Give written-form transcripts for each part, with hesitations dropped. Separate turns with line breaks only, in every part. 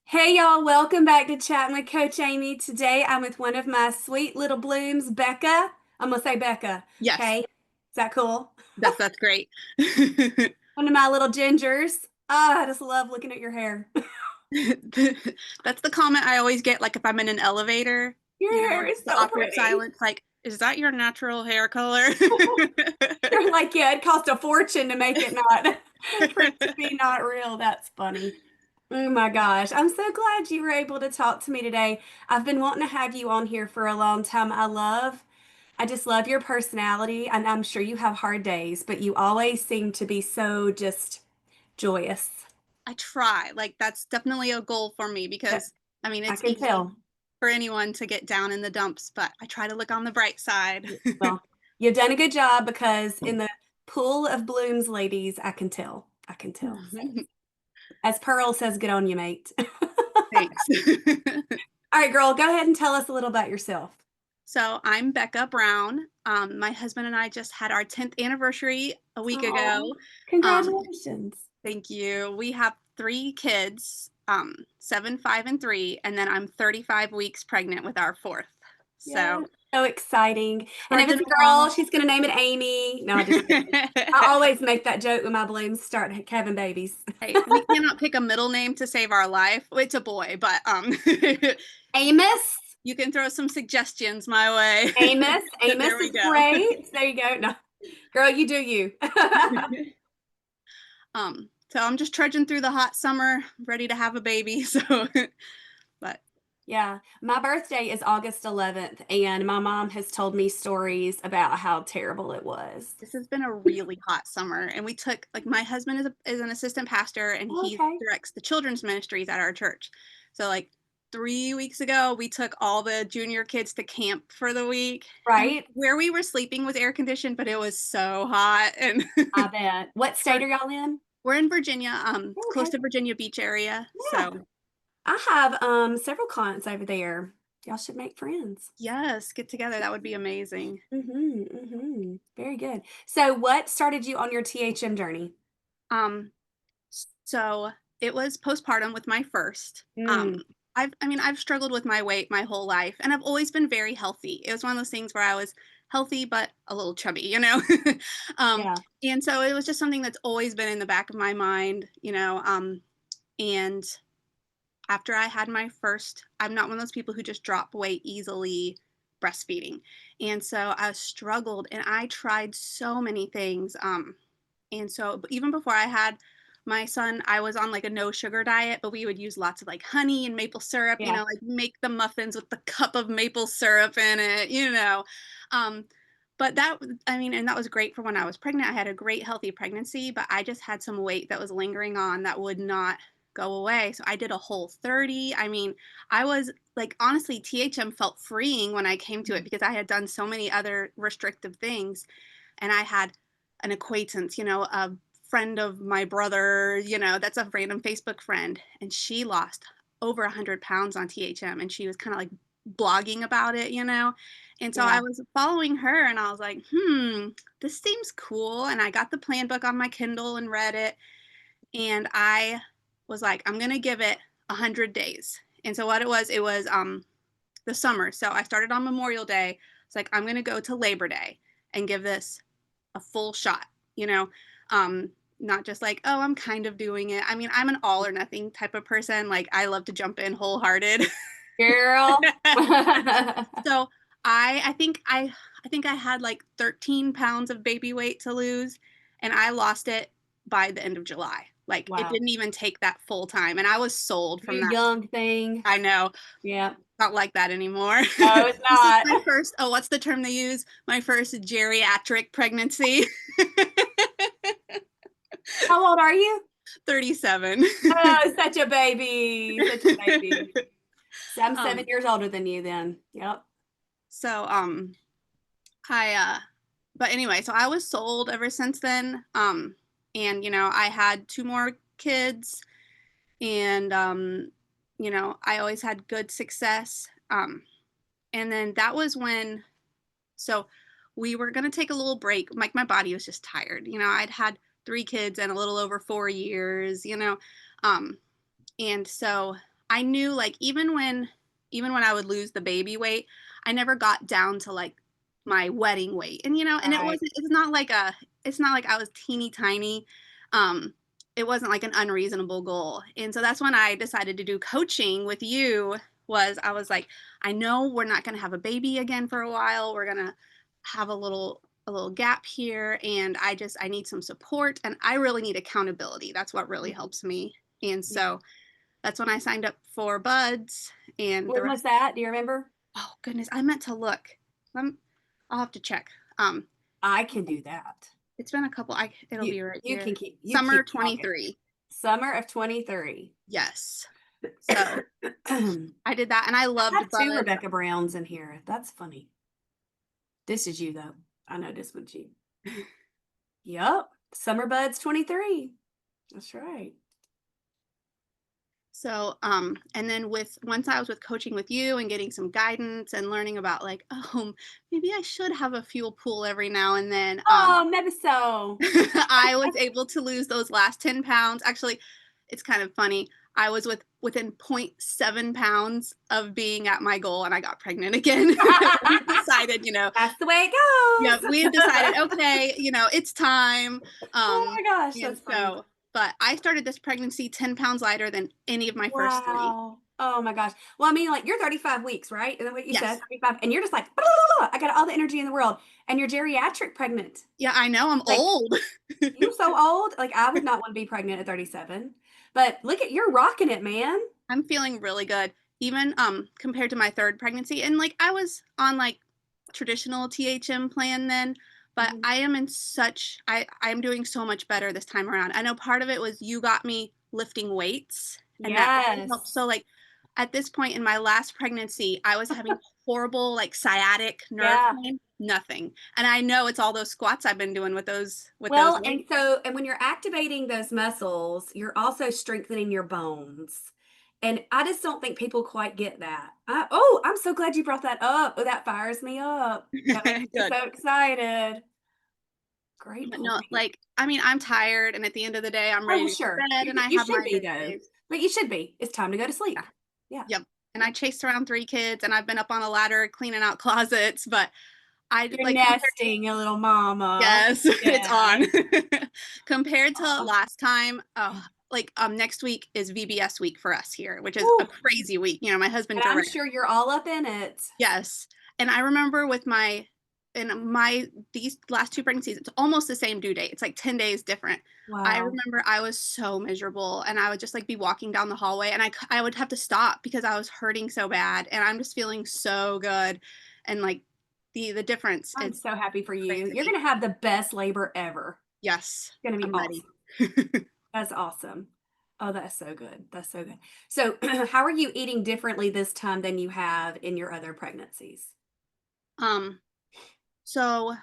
Hey y'all, welcome back to Chatting with Coach Amy. Today I'm with one of my sweet little blooms, Bekah. I'm gonna say Bekah.
Yes,
Okay, is that cool?
that's great.
One of my little gingers. Ah, I just love looking at your hair.
That's the comment I always get, like if I'm in an elevator,
Your hair is
the
so
awkward
pretty.
silence, like, is that your natural hair color?
You're like, yeah, it cost a fortune to make it not for it to be not real. That's funny. Oh my gosh. I'm so glad you were able to talk to me today. I've been wanting to have you on here for a long time. I just love your personality, and I'm sure you have hard days, but you always seem to be so just joyous.
I try. Like that's definitely a goal for me
But
because I mean
I
it's
can
easy
tell.
for anyone to get down in the dumps, but I try to look on the bright side.
Well, you've done a good job because in the pool of blooms, ladies, I can tell. I can tell. So, as Pearl says, good on you, mate.
Thanks.
All right, girl, go ahead and tell us a little about yourself.
So I'm Becca Brown. My husband and I just had our 10th anniversary a week
Oh,
ago. Um,
congratulations.
Thank you. We have three kids, 7, 5, and 3, and then I'm 35 weeks pregnant with our fourth. So
Yeah, so exciting. And if it's
trudging
a girl,
along.
she's going to name it Amy. No, I just kidding. I always make that joke when my blooms start having babies.
Hey, we cannot pick a middle name to save our life. It's a boy, but
Amos.
you can throw some suggestions my way.
Amos.
There
Amos
we
is
go.
great. There you go. No, girl, you do you.
So I'm just trudging through the hot summer, ready to have a baby. So, but
Yeah, my birthday is August 11th, and my mom has told me stories about how terrible it was.
this has been a really hot summer, and we took like my husband is an assistant pastor, and he
Okay.
directs the children's ministries at our church. So like 3 weeks ago, we took all the junior kids to camp for the week, and
Right?
where we were sleeping was air conditioned, but it was so hot, and
I bet. What state
we're
are y'all in?
we're in Virginia, close
Okay.
to Virginia Beach area.
Yeah.
So
I have several clients over there. Y'all should make friends.
yes, get together. That would be amazing.
Very good. So, what started you on your THM journey?
Um, So it was postpartum with my first.
Mm,
I've struggled with my weight my whole life, and I've always been very healthy. It was one of those things where I was healthy but a little chubby. um,
yeah.
and so it was just something that's always been in the back of my mind. And after I had my first, I'm not one of those people who just drop weight easily breastfeeding, and so I struggled, and I tried so many things. And so even before I had my son, I was on like a no sugar diet, but we would use lots of like honey and maple syrup,
Yeah.
like make the muffins with the cup of maple syrup in it. Um, but and that was great for when I was pregnant. I had a great healthy pregnancy, but I just had some weight that was lingering on that would not go away. So I did a whole 30. I was like, honestly, THM felt freeing when I came to it because I had done so many other restrictive things, and I had an acquaintance, a friend of my brother, that's a random Facebook friend, and she lost over 100 pounds on THM, and she was kind of like blogging about it. And so I
Yeah.
was following her, and I was like, this seems cool. And I got the plan book on my Kindle and read it, and I was like, I'm gonna give it 100 days. And so what it was the summer. So I started on Memorial Day. It's like I'm gonna go to Labor Day and give this a full shot, you know, um, not just like, oh, I'm kind of doing it. I'm an all or nothing type of person. Like I love to jump in wholehearted.
Girl.
So I think I had like 13 pounds of baby weight to lose, and I lost it by the end of July. Like it
Wow.
didn't even take that full time, and I was sold from
You
that.
young thing.
I know,
Yeah.
not like that anymore.
No, it's
This is
not.
my first, oh, what's the term they use? My first geriatric pregnancy.
How old are you?
37.
Oh, such a baby. Such a baby. So I'm seven
um,
years older than you then. Yep.
so I but anyway, so I was sold ever since then. And I had two more kids, and I always had good success. And then that was when so we were gonna take a little break. Like my body was just tired. I'd had three kids in a little over 4 years. Um, and so I knew like even when I would lose the baby weight, I never got down to like my wedding weight. And and
Right.
it's not like I was teeny tiny. Um it wasn't like an unreasonable goal. And so that's when I decided to do coaching with you. Was I was like, I know we're not going to have a baby again for a while. We're going to have a little gap here, and I need some support, and I really need accountability. That's what really
Mhm.
helps me. And
Yeah.
so that's when I signed up for Buds, and the
When
rest.
was that? Do you remember?
Oh goodness, I meant to look. Um, I'll have to check. Um,
I can do that.
it's been a couple. It'll
You
be right
you
here.
can you
Summer
keep talking.
23.
Summer of 23.
Yes. So
I
I did that, and I loved
have two
Buds.
Rebecca Browns in here. That's funny. This is you though. I know this one's you. Yup. Summer Buds 23. That's right.
So, and then once I was with coaching with you and getting some guidance and learning about like, oh, maybe I should have a fuel pool every now and then.
Oh, maybe so.
I was able to lose those last 10 pounds. Actually, it's kind of funny. I was within zero point 0.7 pounds of being at my goal, and I got pregnant again. We decided,
That's the way
yeah,
it
we had decided,
goes.
okay, it's time.
Oh my gosh,
And
that's funny.
so, but I started this pregnancy 10 pounds lighter than any of my first three.
Wow. Oh my gosh. Well, I mean, like you're 35 weeks, right? Is that what you said?
Yes.
35. And you're just like, "Blah, blah, blah, I got all the energy in the world. And you're geriatric pregnant.
Yeah, I know I'm
Like
old.
you're so old. Like I would not want to be pregnant at 37. But look at you're rocking it, man.
I'm feeling really good. Even compared to my third pregnancy. And like I was on like traditional THM plan then, but
Mhm.
I am in such I'm doing so much better this time around. I know part of it was you got me lifting weights, and that really helped. So
Yes.
like at this point in my last pregnancy, I was having horrible like sciatic nerve
Yeah.
pain, nothing. And I know it's all those squats I've been doing with those
Well,
weights.
and when you're activating those muscles, you're also strengthening your bones. And I just don't think people quite get that. Oh, I'm so glad you brought that up. Oh, that fires me up. That makes me
Good.
so excited. Great
But no,
point.
like, I mean, I'm tired, and at the end of the day, I'm
Oh,
ready
well,
to go
sure.
to bed, and I
You
have
should
my
be though.
days.
But you should be. It's time to go to
Yeah.
sleep. Yeah.
Yep. And I chased around 3 kids, and I've been up on a ladder cleaning out closets, but I
You're
like, compared to
nesting a little mama.
yes, it's
Yeah.
on. Compared to
Oh,
last time, oh, like, next week is VBS week for us here, which is a
woo.
crazy week. My husband
And I'm
direct.
sure you're all up in it.
Yes. And I remember my these last 2 pregnancies, it's almost the same due date. It's like 10 days different. I
Wow.
remember I was so miserable, and I would just like be walking down the hallway, and I would have to stop because I was hurting so bad, and I'm just feeling so good. And like the difference
I'm
is
so happy for you. You're
crazy.
gonna have the best labor ever.
Yes,
It's gonna be
I'm ready.
awesome. That's awesome. Oh, that's so good. That's so good. So, how are you eating differently this time than you have in your other pregnancies?
um so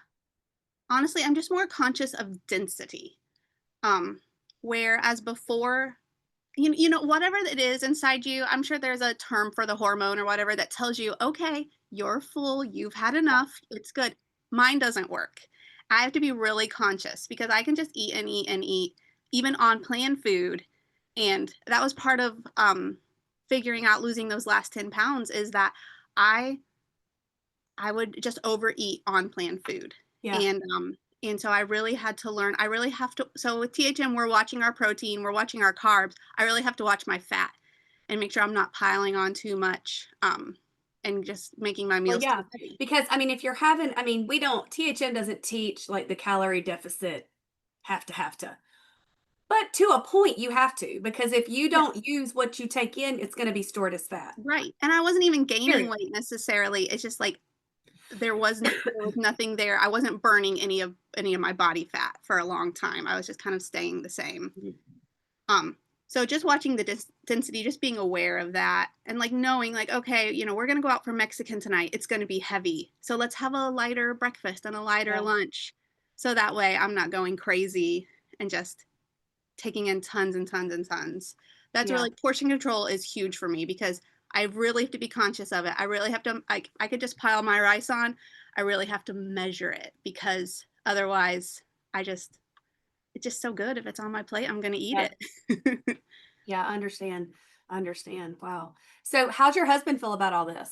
honestly, I'm just more conscious of density. Um whereas before, whatever it is inside you, I'm sure there's a term for the hormone or whatever that tells you, okay, you're full, you've had
Yeah.
enough, it's good. Mine doesn't work. I have to be really conscious because I can just eat and eat and eat, even on planned food. And that was part of figuring out losing those last 10 pounds is that I I would just overeat on planned food.
Yeah.
And so I really had to learn. I really have to. So with THM, we're watching our protein, we're watching our carbs. I really have to watch my fat and make sure I'm not piling on too much, and just making my
Well,
meals too
yeah.
heavy.
Because I mean, if you're having, I mean, we don't, THM doesn't teach like the calorie deficit have to. But to a point, you have to, because if you don't
Yes,
use what you take in, it's going to be stored as fat.
right. And I wasn't even gaining
Period.
weight necessarily. It's just like there was nothing there. I wasn't burning any of my body fat for a long time. I was just kind of staying the same.
Mhm.
Um, so just watching the density, just being aware of that, and like knowing, like, okay, we're gonna go out for Mexican tonight. It's gonna be heavy, so let's have a lighter breakfast and a lighter
Yeah.
lunch, so that way I'm not going crazy and just taking in tons and tons and tons. That's
Yeah.
really portion control is huge for me because I really have to be conscious of it. I really have to. I could just pile my rice on. I really have to measure it because otherwise, I just it's just so good if it's on my plate. I'm gonna eat
Yeah.
it.
Yeah. I understand. I understand. Wow. So how's your husband feel about all this?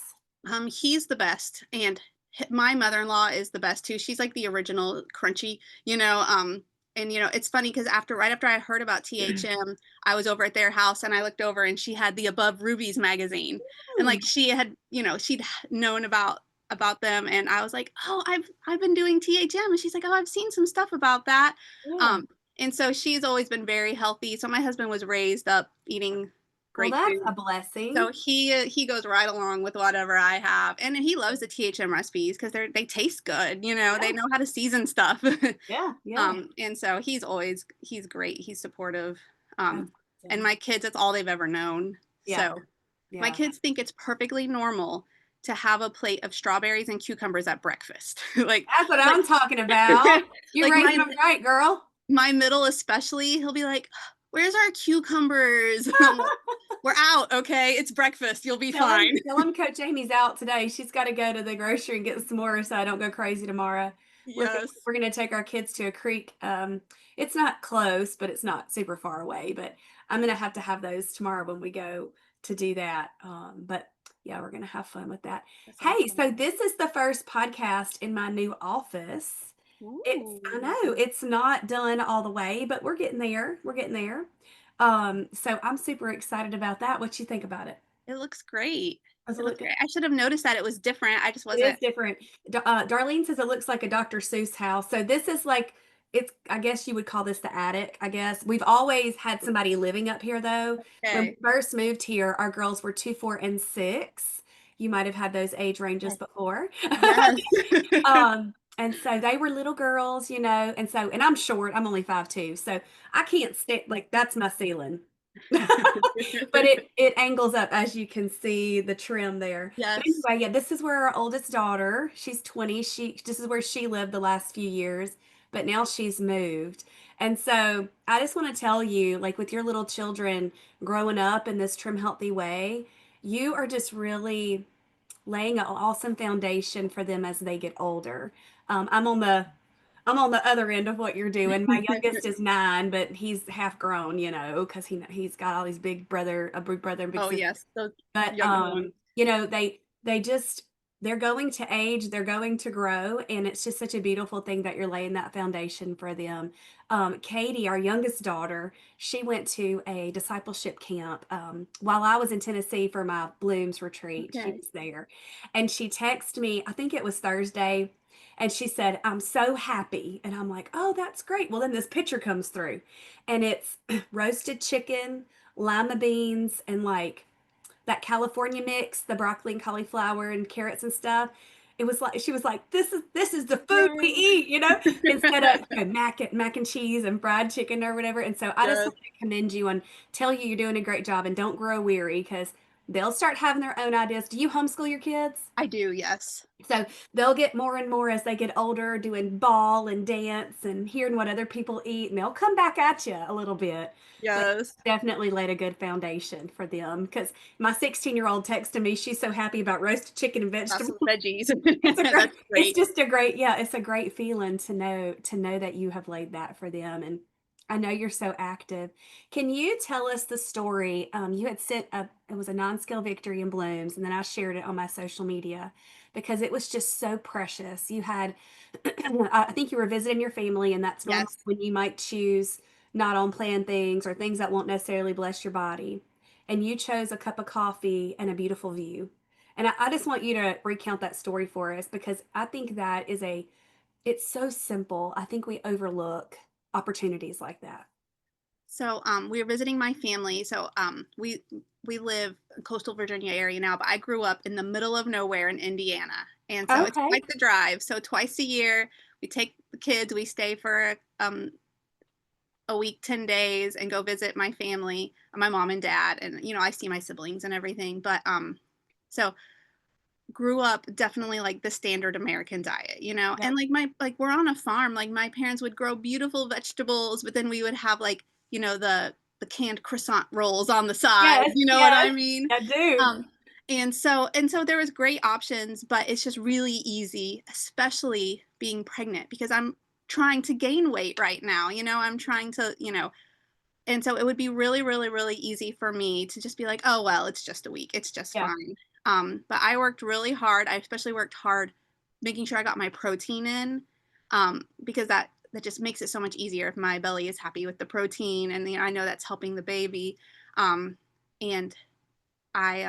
He's the best, and my mother-in-law is the best too. She's like the original crunchy, and it's funny because right after I heard about THM, I was over at their house and I looked over and she had the Above Rubies magazine, and like
Mm,
she had, she'd known about them, and I was like, oh, I've been doing THM, and she's like, oh, I've seen some stuff about that,
yeah.
um, and so she's always been very healthy. So my husband was raised up eating
Well,
great
that's a
food.
blessing.
So he goes right along with whatever I have, and he loves the THM recipes because they taste good.
Yeah.
They know how to season stuff.
Yeah. Yeah.
And so he's great. He's supportive.
That's
And
awesome.
my kids, that's all they've ever known.
Yeah.
So my
Yeah.
kids think it's perfectly normal to have a plate of strawberries and cucumbers at breakfast.
That's what
Like
I'm talking about. You
like
raising them right, girl.
my middle especially, he'll be like, "Where's our cucumbers?" And I'm like, "We're out, okay? It's breakfast. You'll be fine."
Tell him Coach Amy's out today. She's got to go to the grocery and get some more so I don't go crazy tomorrow.
Yes.
We're gonna take our kids to a creek. It's not close, but it's not super far away. But I'm gonna have to have those tomorrow when we go to do that. But yeah, we're gonna have fun with that.
That's
Hey,
awesome.
so this is the first podcast in my new office. I
Ooh,
know it's not done all the way, but we're getting there. We're getting there. So I'm super excited about that. What you think about it?
it looks great.
Does
It
it
looks
look
great. I should have noticed that it was different. I just
It is
wasn't
different. Darlene says it looks like a Dr. Seuss house. So this is like it's I guess you would call this the attic, I guess. We've always had somebody living up here though. When we
okay.
first moved here, our girls were 2, 4, and 6. You might have had those age ranges
Yes.
before.
Yes.
And so they were little girls, and so and I'm short, I'm only 5'2", so I can't stay like that's my ceiling. But it angles up as you can see the trim there. But
Yes.
anyway, yeah, this is where our oldest daughter, she's 20. This is where she lived the last few years, but now she's moved. And so I just want to tell you, like with your little children growing up in this trim healthy way, you are just really laying an awesome foundation for them as they get older. Um, I'm on the I'm on the other end of what you're doing. My youngest is 9, but he's half grown, because he's got all these a big brother and big
Oh,
sister.
yes. Those
But
younger ones.
they just they're going to age, they're going to grow, and it's just such a beautiful thing that you're laying that foundation for them. Katie, our youngest daughter, she went to a discipleship camp while I was in Tennessee for my Blooms retreat. She
Okay.
was there, and she texted me. I think it was Thursday. And she said, I'm so happy. And I'm like, oh, that's great. Well, then this picture comes through and it's roasted chicken, lima beans, and like that California mix, the broccoli and cauliflower and carrots and stuff. It was like she was like, this is the food we
Yay.
eat, instead of mac and cheese and fried chicken or whatever. And so I just
Yes.
want to commend you and tell you you're doing a great job and don't grow weary because they'll start having their own ideas. Do you homeschool your kids?
I do, yes.
So they'll get more and more as they get older, doing ball and dance and hearing what other people eat, and they'll come back at you a little bit. But
Yes.
definitely laid a good foundation for them because my 16-year-old texted me. She's so happy about roasted chicken and
Got
vegetables.
some veggies.
Great,
That's
it's
great.
just a great, yeah, it's a great feeling to know that you have laid that for them. And I know you're so active. Can you tell us the story? You had sent it was a non-scale victory in blooms, and then I shared it on my social media because it was just so precious. You had, I think you were visiting your family, and that's normal
Yes.
when you might choose not on plan things or things that won't necessarily bless your body. And you chose a cup of coffee and a beautiful view. And I just want you to recount that story for us because I think it's so simple. I think we overlook opportunities like that.
So we were visiting my family. So we live in coastal Virginia area now, but I grew up in the middle of nowhere in Indiana. And so it's
Okay.
quite the drive. So twice a year we take the kids, we stay for a week, 10 days, and go visit my family, my mom and dad, and I see my siblings and everything. But so grew up definitely like the standard American diet,
Yep.
and like we're on a farm. Like my parents would grow beautiful vegetables, but then we would have like, the canned croissant rolls on the side,
Yes,
you know what I
yes,
mean?
I do.
Um, and so there was great options, but it's just really easy, especially being pregnant, because I'm trying to gain weight right now. I'm trying to, And so it would be really, really, really easy for me to just be like, oh, well, it's just a week. It's just
Yeah.
fine. But I worked really hard. I especially worked hard making sure I got my protein in, because that just makes it so much easier if my belly is happy with the protein, and I know that's helping the baby. Um, and I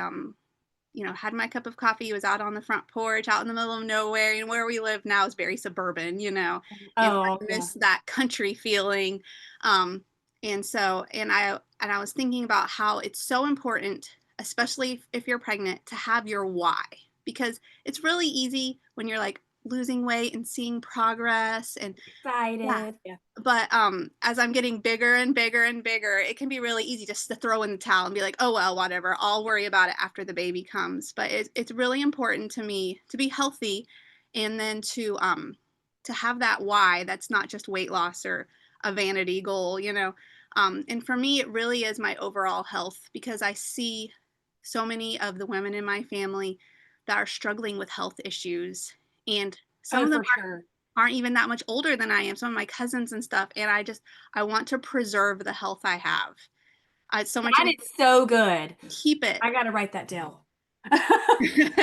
had my cup of coffee, was out on the front porch, out in the middle of nowhere. And where we live now is very suburban, and
Oh,
I
yeah.
miss that country feeling. Um, and I was thinking about how it's so important, especially if you're pregnant, to have your why, because it's really easy when you're like losing weight and seeing progress and yeah,
Excited. Yeah.
but as I'm getting bigger and bigger and bigger, it can be really easy just to throw in the towel and be like, oh well, whatever, I'll worry about it after the baby comes. But it's really important to me to be healthy, and then to have that why that's not just weight loss or a vanity goal. And for me it really is my overall health, because I see so many of the women in my family that are struggling with health issues, and some
Oh,
of them
for sure.
aren't even that much older than I am, some of my cousins and stuff, and I want to preserve the health I have. It's so much
That is so good.
keep it.
I got to write that down.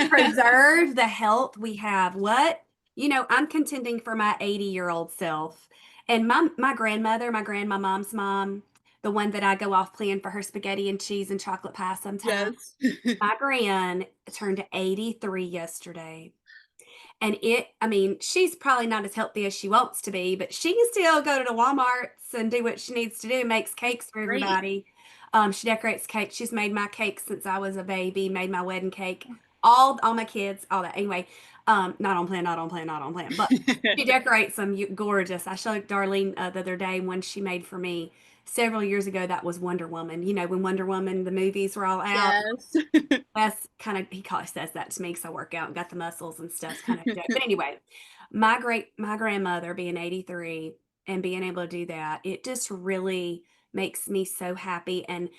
Preserve the health we have. I'm contending for my 80-year-old self. And my grandmother, my mom's mom, the one that I go off plan for her spaghetti and cheese and chocolate pie sometimes.
Yes.
My gran turned 83 yesterday. And she's probably not as healthy as she wants to be, but she can still go to the Walmarts and do what she needs to do, makes cakes for
Great.
everybody. She decorates cakes. She's made my cakes since I was a baby, made my wedding cake, all my kids, all that. Anyway, not on plan, not on plan, not on plan. But she decorates them gorgeous. I showed Darlene the other day one she made for me several years ago. That was Wonder Woman. When Wonder Woman, the movies were all out.
Yes.
That's kind of, he probably says that to me because I work out and got the muscles and stuff. It's kind of a joke. But anyway, my grandmother being 83 and being able to do that, it just really makes me so happy. And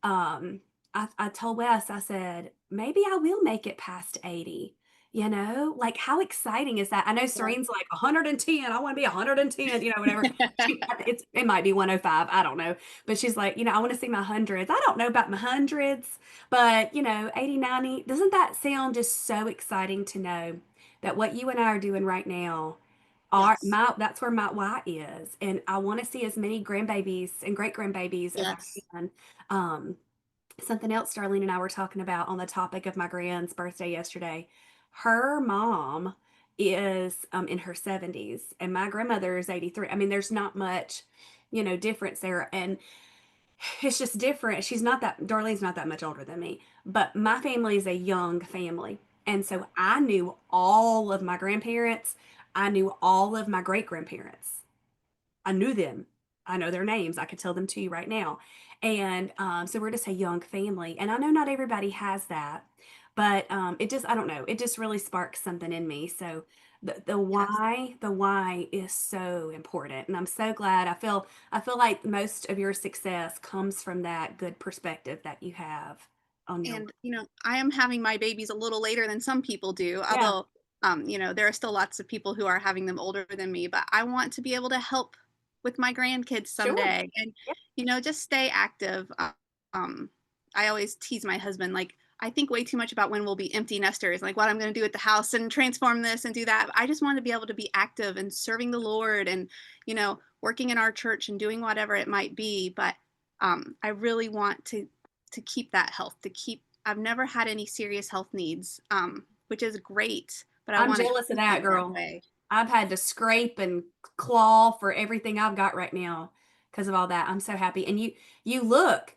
I told Wes, I said, maybe I will make it past 80. Like how exciting is that? I know
Yeah.
Serene's like 110. I want to be 110, whatever. It might be 105. I don't know. But she's like, I want to see my hundreds. I don't know about my hundreds. But, 80, 90, doesn't that sound just so exciting to know that what you and I are doing right now
Yes.
that's where my why is. And I want to see as many grandbabies and great grandbabies as I
Yes.
can. Um, Something else Darlene and I were talking about on the topic of my grand's birthday yesterday. Her mom is in her 70s and my grandmother is 83. There's not much, difference there. And it's just different. Darlene's not that much older than me, but my family is a young family. And so I knew all of my grandparents. I knew all of my great grandparents. I knew them. I know their names. I could tell them to you right now. And so we're just a young family. And I know not everybody has that, but I don't know, it just really sparks something in me. So
Yes.
the why is so important. And I'm so glad. I feel like most of your success comes from that good perspective that you have on your
And I am having my babies a little later than some people do,
yeah,
although there are still lots of people who are having them older than me, but I want to be able to help with my grandkids
sure.
someday, and
Yeah,
just stay active. Um I always tease my husband, like, I think way too much about when we'll be empty nesters, like what I'm going to do at the house and transform this and do that. I just want to be able to be active and serving the Lord, and working in our church and doing whatever it might be. But I really want to keep that health, to keep I've never had any serious health needs, which is great, but I
I'm
want to
jealous of
keep
that,
it that
girl.
way.
I've had to scrape and claw for everything I've got right now because of all that. I'm so happy. And you look,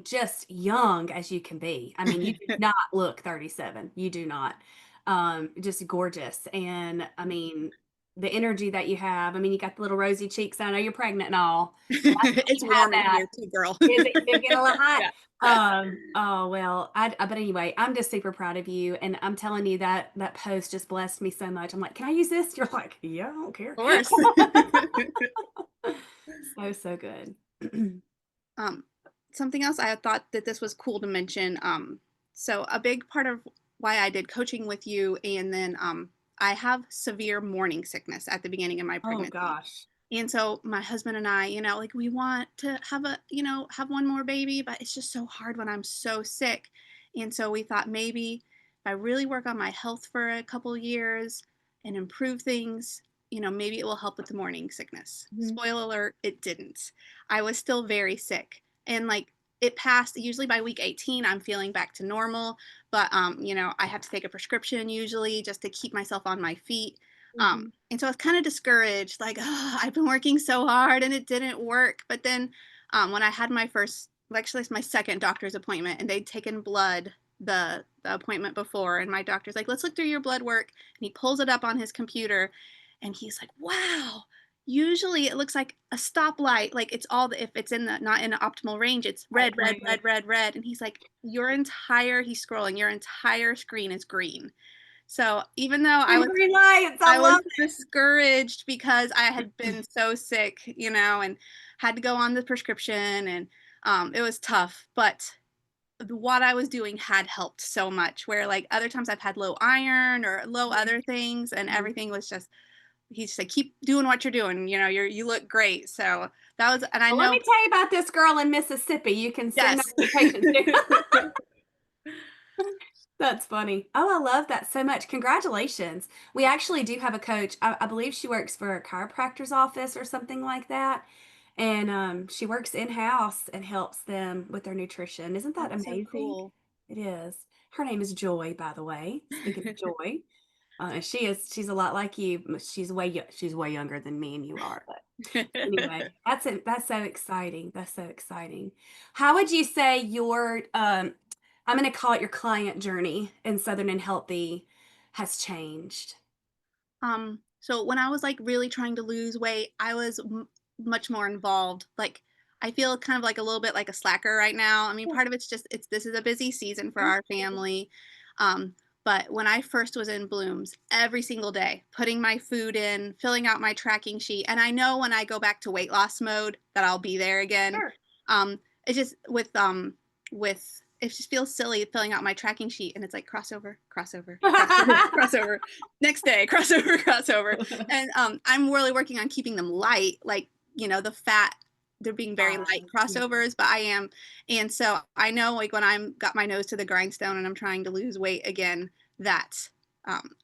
just young as you can be. You do not look 37. You do not. Just gorgeous. And the energy that you have. You got the little rosy cheeks. I know you're pregnant and all. So I know
It's
you have
warm in
that.
here too, girl.
Is it getting a little hot?
Yeah.
Oh well, but anyway, I'm just super proud of you, and I'm telling you that post just blessed me so much. I'm like, can I use this? You're like, yeah, I don't care.
Of course.
So so good.
um, Something else I had thought that this was cool to mention. So a big part of why I did coaching with you, and then I have severe morning sickness at the beginning of my
Oh
pregnancy.
gosh.
And so my husband and I, like we want to have have one more baby, but it's just so hard when I'm so sick. And so we thought maybe if I really work on my health for a couple years and improve things, maybe it will help with the morning sickness.
Mhm.
Spoiler alert, it didn't. I was still very sick. And like it passed, usually by week 18, I'm feeling back to normal. But I have to take a prescription usually just to keep myself on my feet.
Mhm.
And so I was kind of discouraged, like, oh, I've been working so hard and it didn't work. But then when I had my first, actually, it's my second doctor's appointment, and they'd taken blood the appointment before, and my doctor's like, let's look through your blood work. And he pulls it up on his computer, and he's like, wow. Usually it looks like a stoplight, like it's all if it's in the not in an optimal range, it's
Right,
red, red,
right, right.
red, red, red. And he's like, he's scrolling, your entire screen is green. So even though I was
Green lights, I
I was
love
discouraged because I had been so sick, and had to go on the prescription, and it was tough. But what I was doing had helped so much. Where like other times I've had low iron or low
it.
other things, and
Mhm.
everything was just he's just like keep doing what you're doing. You look great. So that was, and I
Well, let
know
me tell you about this girl in Mississippi. You can send that
yes.
to patients too. That's funny. Oh, I love that so much. Congratulations. We actually do have a coach. I believe she works for a chiropractor's office or something like that. And she works in-house and helps them with their nutrition. Isn't that
That's so
amazing?
cool.
It is. Her name is Joy, by the way. Speaking of Joy, and she's a lot like you. She's way younger than me and you are. Anyway, that's so exciting. That's so exciting. How would you say your I'm going to call it your client journey in Southern and Healthy has changed?
So when I was like really trying to lose weight, I was much more involved. Like I feel kind of like a little bit like a slacker right now. I mean,
Yeah.
part of it's just it's this is a busy season for
Mhm.
our family. Um, but when I first was in blooms, every single day, putting my food in, filling out my tracking sheet, and I know when I go back to weight loss mode that I'll be there again.
Sure.
It's just with it just feels silly filling out my tracking sheet, and it's like crossover, crossover, crossover, crossover, next day, crossover, crossover. And I'm really working on keeping them light, like the fat, they're being very light
Yeah.
crossovers, but I am. And so I know like when I'm got my nose to the grindstone and I'm trying to lose weight again, that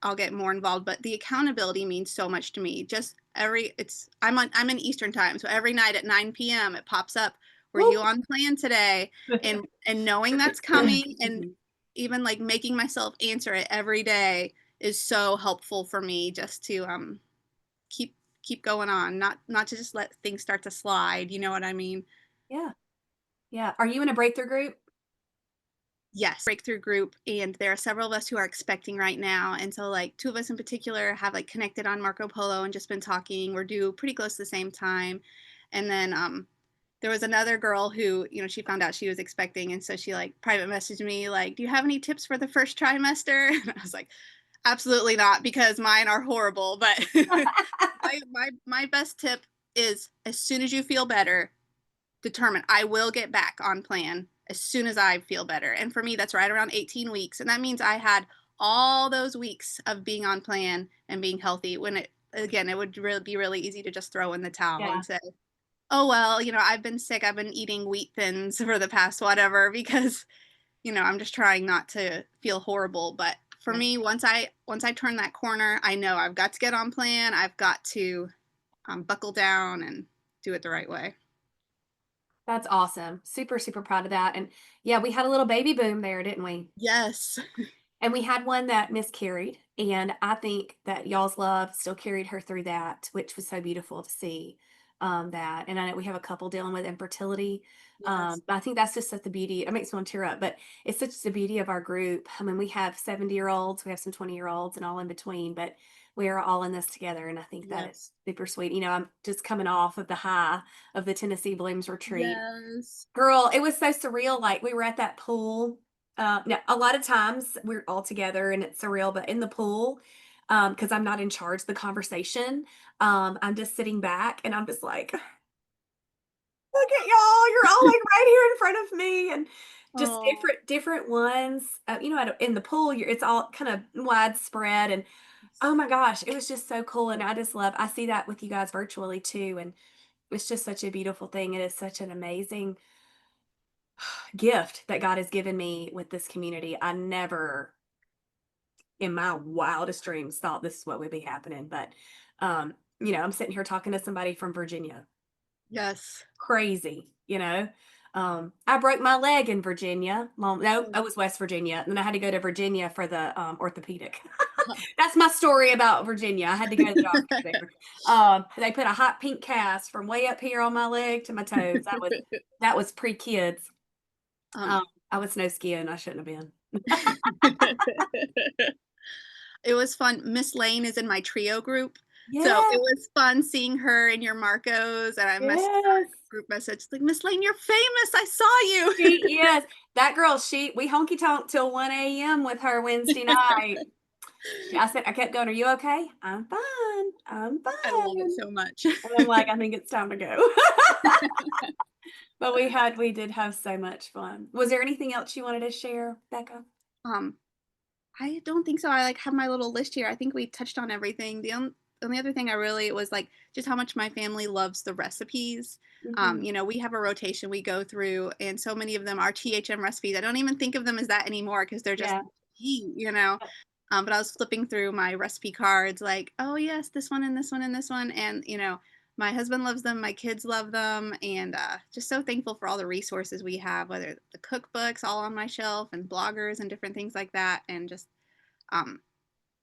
I'll get more involved. But the accountability means so much to me. Just I'm in Eastern time, so every night at 9 p.m. it pops up. Were
Woo.
you on plan today? And knowing that's coming, and
Mhm.
even like making myself answer it every day is so helpful for me, just to keep keep going on, not to just let things start to slide, you know what I mean?
Yeah. Yeah. Are you in a breakthrough group?
Yes, breakthrough group, and there are several of us who are expecting right now, and so like two of us in particular have like connected on Marco Polo and just been talking. We're due pretty close to the same time. And then there was another girl who, she found out she was expecting, and so she like private messaged me like, do you have any tips for the first trimester? And I was like, absolutely not, because mine are horrible. But my best tip is, as soon as you feel better, determine I will get back on plan as soon as I feel better. And for me, that's right around 18 weeks. And that means I had all those weeks of being on plan and being healthy, when it would really be really easy to just throw in the towel
Yeah.
and say, oh, well, I've been sick. I've been eating wheat thins for the past whatever, because, I'm just trying not to feel horrible. But for
Yeah.
me, once I turn that corner, I know I've got to get on plan. I've got to buckle down and do it the right way.
That's awesome. Super, super proud of that. And yeah, we had a little baby boom there, didn't we?
Yes.
And we had one that miscarried, and I think that y'all's love still carried her through that, which was so beautiful to see, that. And I know we have a couple dealing with infertility,
Yes.
but I think that's just such the beauty. It makes me want to tear up, but it's such the beauty of our group. I mean, we have 70-year-olds, we have some 20-year-olds, and all in between, but we are all in this together, and I think that is
Yes.
super sweet. I'm just coming off of the high of the Tennessee Blooms retreat.
Yes.
Girl, it was so surreal. Like we were at that pool. Now a lot of times we're all together and it's surreal, but in the pool, because I'm not in charge of the conversation, I'm just sitting back and I'm just like, look at y'all, you're all like right here in front of me, and just
Oh,
different ones. In the pool, it's all kind of widespread, and Oh my gosh, it was just so cool, and I see that with you guys virtually too, and it's just such a beautiful thing. It is such an amazing gift that God has given me with this community. I never in my wildest dreams thought this is what would be happening, but, I'm sitting here talking to somebody from Virginia.
Yes.
Crazy, you know? I broke my leg in Virginia. Well, no,
Oh,
I was West Virginia, and then I had to go to Virginia for the, orthopedic. That's my story about Virginia. I had to go to the doctor there. They put a hot pink cast from way up here on my leg to my toes. That was pre-kids.
um,
Um, I was snow skiing, I shouldn't have been.
it was fun. Miss Lane is in my trio group, so it
Yes,
was fun seeing her in your Marcos, and I messaged her
yes.
in a group message like, "Miss Lane, you're famous. I saw you."
Yes, that girl, we honky tonk till 1 a.m. with her Wednesday night. I kept going, "Are you okay?" "I'm fine, I'm
I love it
fine."
so much.
And I'm like, "I think it's time to go." But we did have so much fun. Was there anything else you wanted to share, Becca?
Um, I don't think so. I like have my little list here. I think we touched on everything. The only other thing I really was like just how much my family loves the recipes.
Mhm.
We have a rotation we go through, and so many of them are THM recipes. I don't even think of them as that anymore because they're just
Yeah.
tea. But I was flipping through my recipe cards, like, oh yes, this one and this one and this one, and my husband loves them, my kids love them, and just so thankful for all the resources we have, whether the cookbooks all on my shelf and bloggers and different things like that, and just um,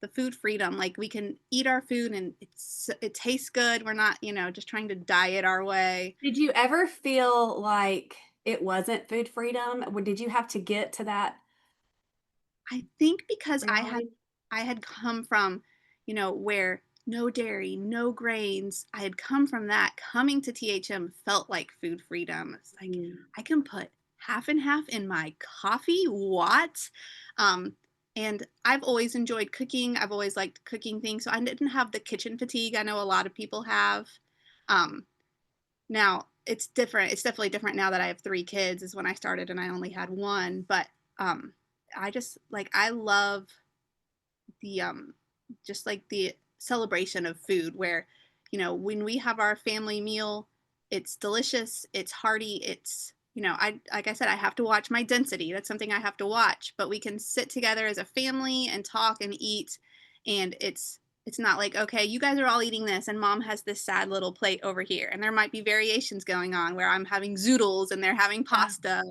the food freedom. Like we can eat our food and it tastes good. We're not, just trying to diet our way.
Did you ever feel like it wasn't food freedom? Or did you have to get to that
I think because I had
reality?
I had come from, where no dairy, no grains. I had come from that. Coming to THM felt like food freedom. It's like
Mm.
I can put half and half in my coffee. What? Um, and I've always enjoyed cooking. I've always liked cooking things. So I didn't have the kitchen fatigue I know a lot of people have. Um, Now it's different. It's definitely different now that I have three kids, is when I started and I only had one. But um, I just like I love the just like the celebration of food where when we have our family meal, it's delicious, it's hearty, it's I like I said, I have to watch my density. That's something I have to watch, but we can sit together as a family and talk and eat, and it's not like, okay, you guys are all eating this and mom has this sad little plate over here, and there might be variations going on where I'm having zoodles and they're having
Yeah.
pasta,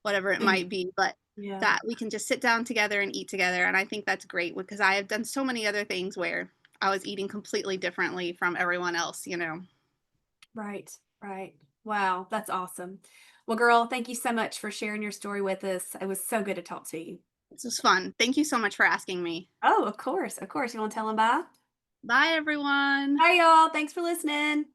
whatever it might be, but
Yeah.
that we can just sit down together and eat together. And I think that's great because I have done so many other things where I was eating completely differently from everyone else.
Right, right. Wow, that's awesome. Well, girl, thank you so much for sharing your story with us. It was so good to talk to you.
This was fun. Thank you so much for asking me.
Oh, of course, of course. You want to tell them bye?
Bye, everyone.
Bye, y'all. Thanks for listening.